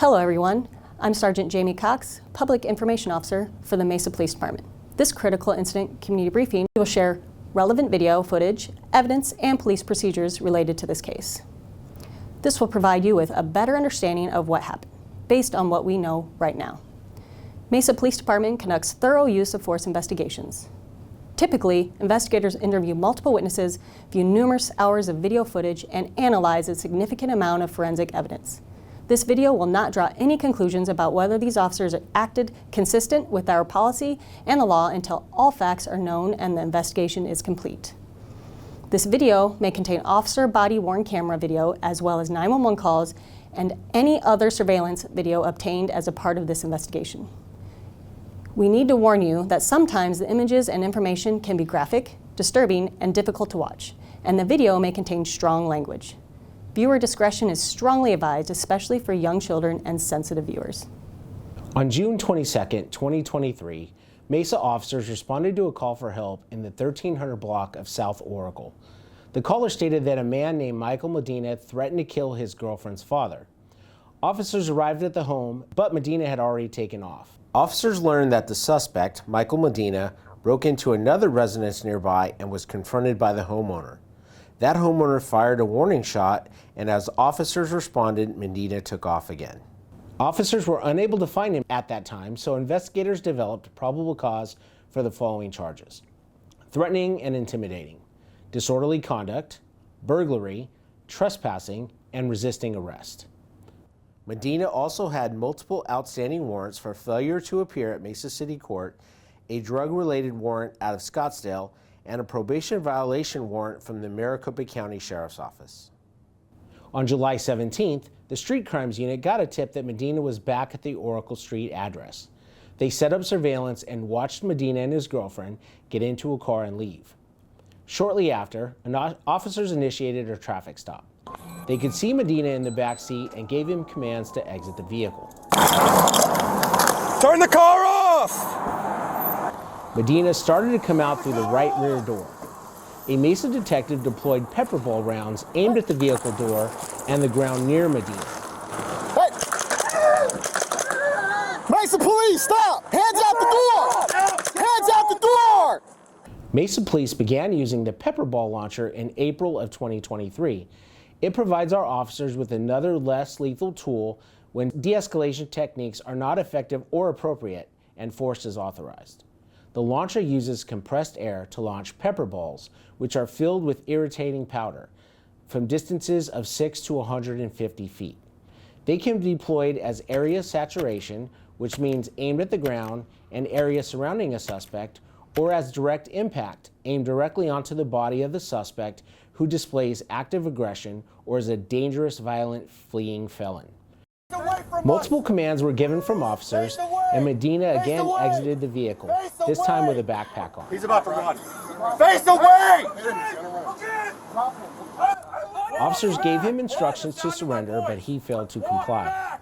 Hello everyone, I'm Sergeant Jamie Cox, Public Information Officer for the Mesa Police Department. This critical incident community briefing will share relevant video footage, evidence, and police procedures related to this case. This will provide you with a better understanding of what happened, based on what we know right now. Mesa Police Department conducts thorough use of force investigations. Typically, investigators interview multiple witnesses, view numerous hours of video footage, and analyze a significant amount of forensic evidence. This video will not draw any conclusions about whether these officers acted consistent with our policy and the law until all facts are known and the investigation is complete. This video may contain officer body-worn camera video as well as 911 calls and any other surveillance video obtained as a part of this investigation. We need to warn you that sometimes the images and information can be graphic, disturbing, and difficult to watch, and the video may contain strong language. Viewer discretion is strongly advised, especially for young children and sensitive viewers. On June 22, 2023, Mesa officers responded to a call for help in the 1300 block of South Oracle. The caller stated that a man named Michael Medina threatened to kill his girlfriend's father. Officers arrived at the home, but Medina had already taken off. Officers learned that the suspect, Michael Medina, broke into another residence nearby and was confronted by the homeowner. That homeowner fired a warning shot, and as officers responded, Medina took off again. Officers were unable to find him at that time, so investigators developed probable cause for the following charges: threatening and intimidating, disorderly conduct, burglary, trespassing, and resisting arrest. Medina also had multiple outstanding warrants for failure to appear at Mesa City Court, a drug-related warrant out of Scottsdale, and a probation violation warrant from the Maricopa County Sheriff's Office. On July 17th, the Street Crimes Unit got a tip that Medina was back at the Oracle Street address. They set up surveillance and watched Medina and his girlfriend get into a car and leave. Shortly after, officers initiated a traffic stop. They could see Medina in the back seat and gave him commands to exit the vehicle. Turn the car off! Medina started to come out through the right rear door. A Mesa detective deployed pepper ball rounds aimed at the vehicle door and the ground near Medina. Hey! Mesa police, stop! Hands out the door! Hands out the door! Mesa police began using the pepper ball launcher in April of 2023. It provides our officers with another less lethal tool when de-escalation techniques are not effective or appropriate and force is authorized. The launcher uses compressed air to launch pepper balls, which are filled with irritating powder, from distances of 6 to 150 feet. They can be deployed as area saturation, which means aimed at the ground and area surrounding a suspect, or as direct impact, aimed directly onto the body of the suspect who displays active aggression or is a dangerous, violent, fleeing felon. Multiple commands were given from officers, and Medina again exited the vehicle, this time with a backpack on. He's about to run. Face away! Officers gave him instructions to surrender, but he failed to comply.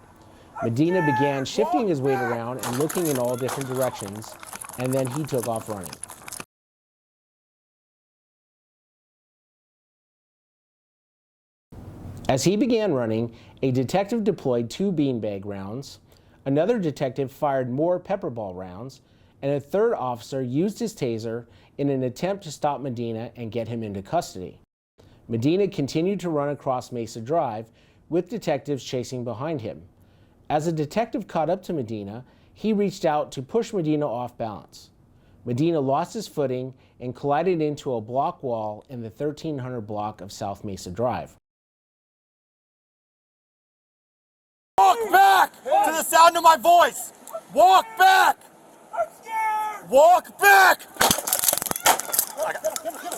Medina began shifting his weight around and looking in all different directions, and then he took off running. As he began running, a detective deployed 2 beanbag rounds, another detective fired more pepper ball rounds, and a third officer used his taser in an attempt to stop Medina and get him into custody. Medina continued to run across Mesa Drive, with detectives chasing behind him. As a detective caught up to Medina, he reached out to push Medina off balance. Medina lost his footing and collided into a block wall in the 1300 block of South Mesa Drive. Walk back to the sound of my voice! Walk back! I'm scared! Walk back! Come here!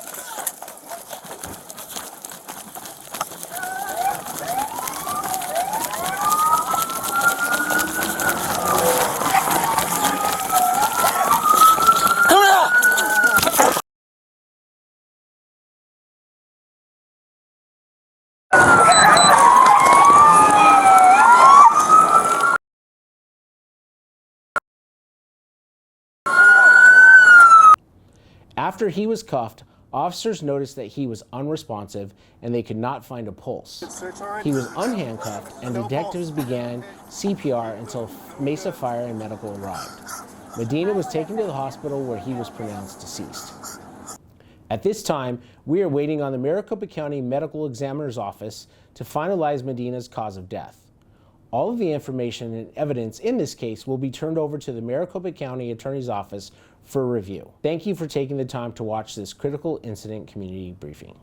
After he was cuffed, Officers noticed that he was unresponsive and they could not find a pulse. He was unhandcuffed and detectives began CPR until Mesa Fire and Medical arrived. Medina was taken to the hospital where he was pronounced deceased. At this time, we are waiting on the Maricopa County Medical Examiner's Office to finalize Medina's cause of death. All of the information and evidence in this case will be turned over to the Maricopa County Attorney's Office for review. Thank you for taking the time to watch this critical incident community briefing.